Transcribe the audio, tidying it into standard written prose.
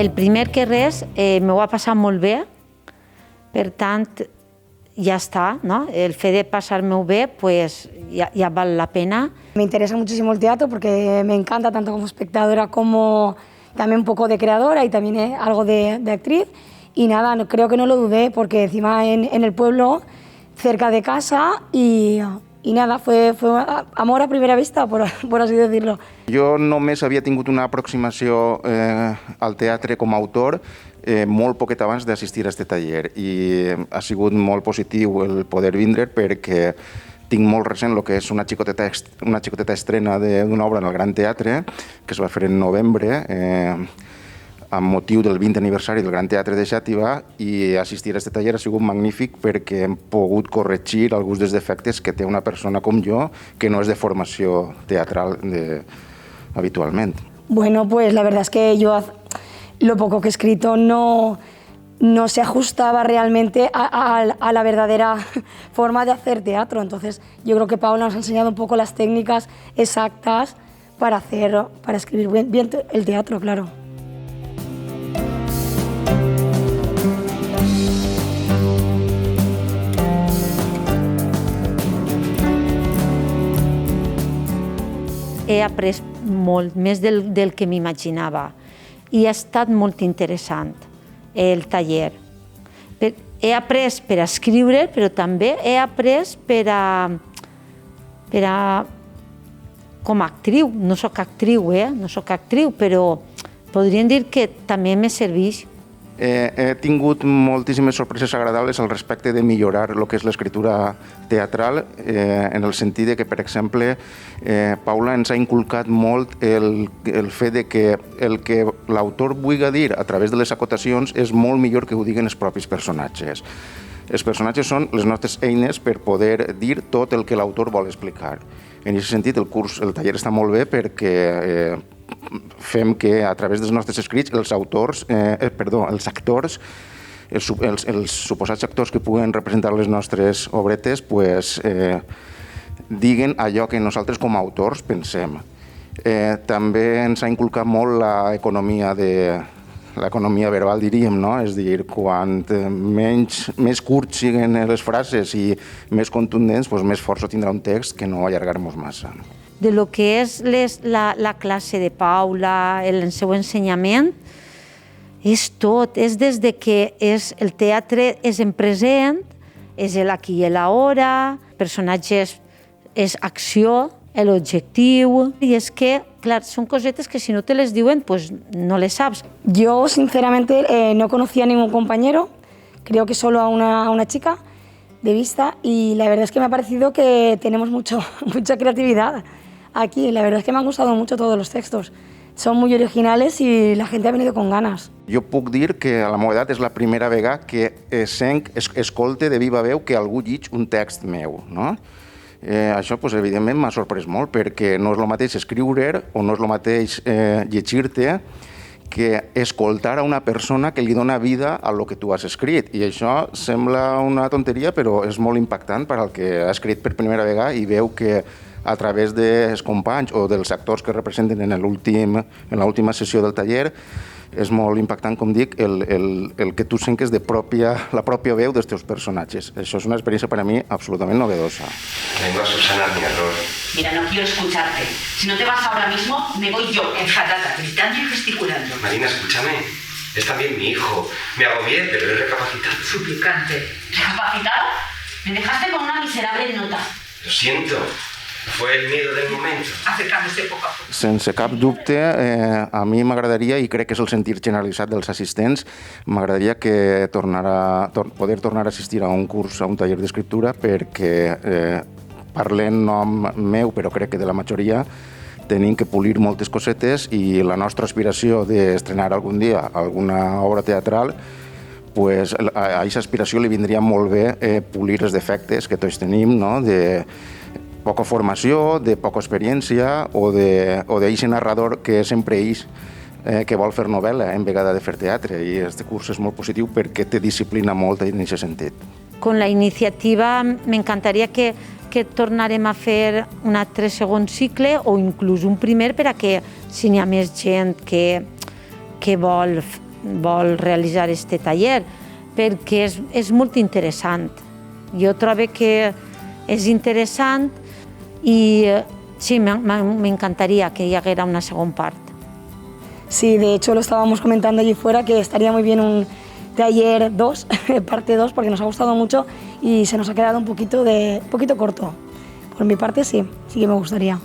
El primer que res, m'ho ha passat molt bé, per tant, ya está, ¿no? El fe de pasarme bé, pues ya vale la pena. Me interesa muchísimo el teatro porque me encanta tanto como espectadora como también un poco de creadora y también algo de actriz. Y nada, creo que no lo dudé porque encima en el pueblo, cerca de casa y nada, fue amor a primera vista, por así decirlo. Jo només havia tingut una aproximació al teatre com a autor molt poquet abans d'assistir a aquest taller i ha sigut molt positiu el poder vindre perquè tinc molt recent el que és una xicoteta estrena d'una obra en el Gran Teatre que es va fer en novembre amb motiu del 20 aniversari del Gran Teatre de Xàtiva i assistir a aquest taller ha sigut magnífic perquè hem pogut corregir alguns dels defectes que té una persona com jo que no és de formació teatral habitualment. Bueno, pues la verdad es que yo lo poco que he escrito no se ajustaba realmente a la verdadera forma de hacer teatro. Entonces yo creo que Paula nos ha enseñado un poco las técnicas exactas para escribir bien el teatro, claro. He après molt, més del que m'imaginava i ha estat molt interessant el taller. He après per a escriure, però també he après com a actriu. No soc actriu, però podríem dir que també me serveix. He tingut moltíssimes sorpreses agradables al respecte de millorar el que és l'escriptura teatral, en el sentit que, per exemple, Paula ens ha inculcat molt el fet que el que l'autor vulgui dir a través de les acotacions és molt millor que ho diguen els propis personatges. Els personatges són les nostres eines per poder dir tot el que l'autor vol explicar. En aquest sentit, el taller està molt bé perquè fem que a través dels nostres escrits els actors, els suposats actors que puguen representar les nostres obretes diguen allò que nosaltres com a autors pensem. També ens ha inculcat molt l'economia verbal, diríem, no? És a dir, quan més curts siguin les frases i més contundents, més força tindrà un text que no allargar-nos massa. De lo que és la classe de Paula, el seu ensenyament, és tot. És des que el teatre és en present, és l'aquí i l'ara, personatges és acció, l'objectiu, i és que, clar, són cosetes que si no te les diuen, pues no les saps. Yo, sinceramente, no conocía a ningún compañero, creo que solo a una chica de vista, y la verdad es que me ha parecido que tenemos mucha creatividad aquí. La verdad es que me han gustado mucho todos los textos. Son muy originales y la gente ha venido con ganas. Jo puc dir que a la meva edat és la primera vegada que escolte de viva veu que algú llig un text meu, no? Això, evidentment, m'ha sorprès molt perquè no és el mateix escriure o no és el mateix llegir-te que escoltar a una persona que li dona vida a lo que tu has escrit. I això sembla una tonteria, però és molt impactant per al que ha escrit per primera vegada i veu que a través dels companys o dels actors que representen en l'última sessió del taller és molt impactant, com dic, el que tu sentis la pròpia veu dels teus personatges. Això és una experiència per a mi absolutament novedosa. Vengo a subsanar mi error. Mira, no quiero escucharte. Si no te vas ahora mismo, me voy yo, enfadada, gritando y gesticulando. Marina, escúchame. Es también mi hijo. Me agobié, pero he recapacitado. Suplicante. ¿Recapacitado? Me dejaste con una miserable nota. Lo siento. Fue el miedo del momento. Acercándose poco a poco. Sense cap dubte, a mi m'agradaria, i crec que és el sentir generalitzat dels assistents, m'agradaria poder tornar a assistir a un curs, a un taller d'escriptura, perquè parlant nom meu, però crec que de la majoria, tenim que polir moltes cosetes i la nostra aspiració d'estrenar algun dia alguna obra teatral, a aquesta aspiració li vindria molt bé polir els defectes que tots tenim, no? De poca formació, de poca experiència o d'aquest narrador que sempre és que vol fer novel·la en vegada de fer teatre. I aquest curs és molt positiu perquè te disciplina molt en aquest sentit. Con la iniciativa m'encantaria que tornarem a fer un altre segon cicle o inclús un primer per a que si n'hi ha més gent que vol vol realitzar aquest taller, perquè és molt interessant. Jo trobo que és interessant y sí, me encantaría que llegara una segunda parte. Sí, de hecho lo estábamos comentando allí fuera, que estaría muy bien un taller 2, parte 2, porque nos ha gustado mucho y se nos ha quedado un poquito corto. Por mi parte sí que me gustaría.